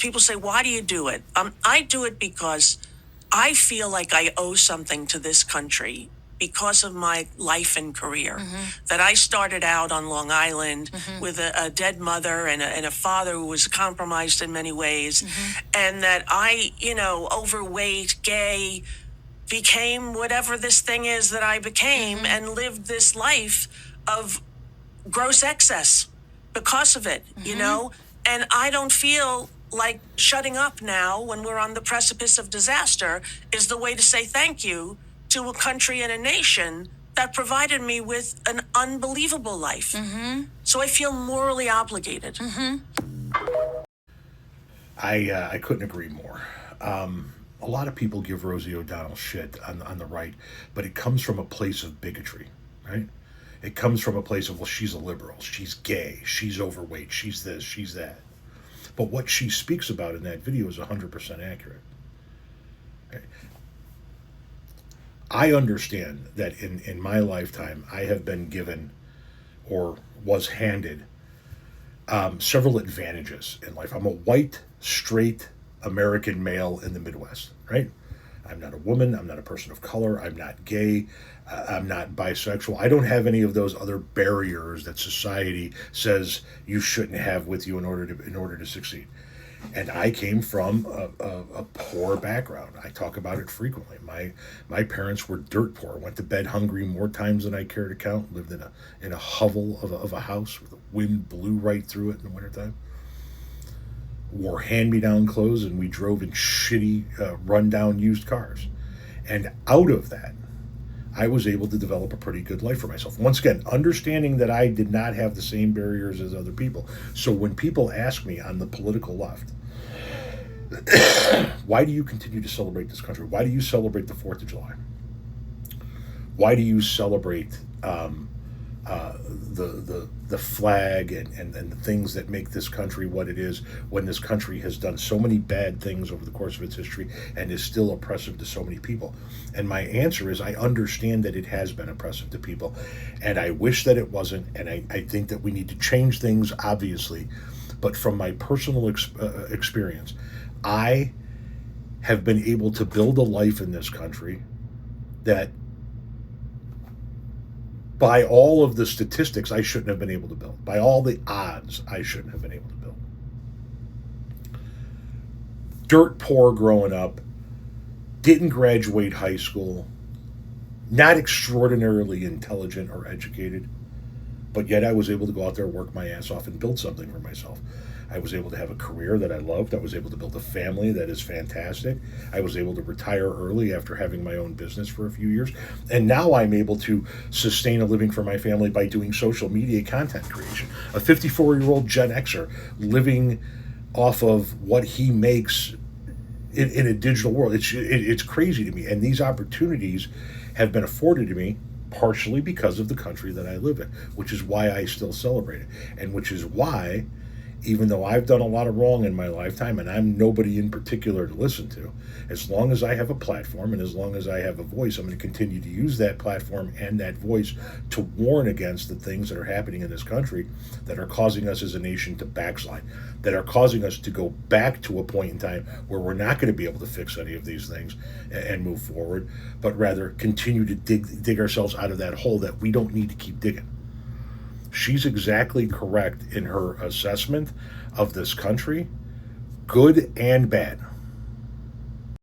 people say, why do you do it? I do it because I feel like I owe something to this country because of my life and career. That I started out on Long Island with a dead mother and a father who was compromised in many ways. And that I, overweight, gay, became whatever this thing is that I became and lived this life of gross excess because of it, And I don't feel like shutting up now when we're on the precipice of disaster is the way to say thank you to a country and a nation that provided me with an unbelievable life. So I feel morally obligated. I couldn't agree more. A lot of people give Rosie O'Donnell shit on the right, but it comes from a place of bigotry, right? It comes from a place of, well, she's a liberal, she's gay, she's overweight, she's this, she's that. But what she speaks about in that video is 100% accurate. Okay? I understand that in my lifetime, I have been given or was handed several advantages in life. I'm a white, straight American male in the Midwest, right? I'm not a woman. I'm not a person of color. I'm not gay. I'm not bisexual. I don't have any of those other barriers that society says you shouldn't have with you in order to succeed. And I came from a poor background. I talk about it frequently. My parents were dirt poor. Went to bed hungry more times than I care to count. Lived in a hovel of a house with the wind blew right through it in the wintertime. Wore hand-me-down clothes, and we drove in shitty, run-down used cars. And out of that, I was able to develop a pretty good life for myself. Once again, understanding that I did not have the same barriers as other people. So when people ask me on the political left, why do you continue to celebrate this country? Why do you celebrate the 4th of July? Why do you celebrate the flag and the things that make this country what it is, when this country has done so many bad things over the course of its history and is still oppressive to so many people? And my answer is, I understand that it has been oppressive to people, and I wish that it wasn't, and I think that we need to change things, obviously. But from my personal experience, I have been able to build a life in this country that, by all of the statistics, I shouldn't have been able to build. By all the odds, I shouldn't have been able to build. Dirt poor growing up, didn't graduate high school, not extraordinarily intelligent or educated, but yet I was able to go out there, work my ass off, and build something for myself. I was able to have a career that I loved. I was able to build a family that is fantastic. I was able to retire early after having my own business for a few years. And now I'm able to sustain a living for my family by doing social media content creation. A 54-year-old Gen Xer living off of what he makes in a digital world. It's crazy to me. And these opportunities have been afforded to me partially because of the country that I live in, which is why I still celebrate it. And which is why, even though I've done a lot of wrong in my lifetime, and I'm nobody in particular to listen to, as long as I have a platform and as long as I have a voice, I'm going to continue to use that platform and that voice to warn against the things that are happening in this country that are causing us as a nation to backslide, that are causing us to go back to a point in time where we're not going to be able to fix any of these things and move forward, but rather continue to dig ourselves out of that hole that we don't need to keep digging. She's exactly correct in her assessment of this country, good and bad.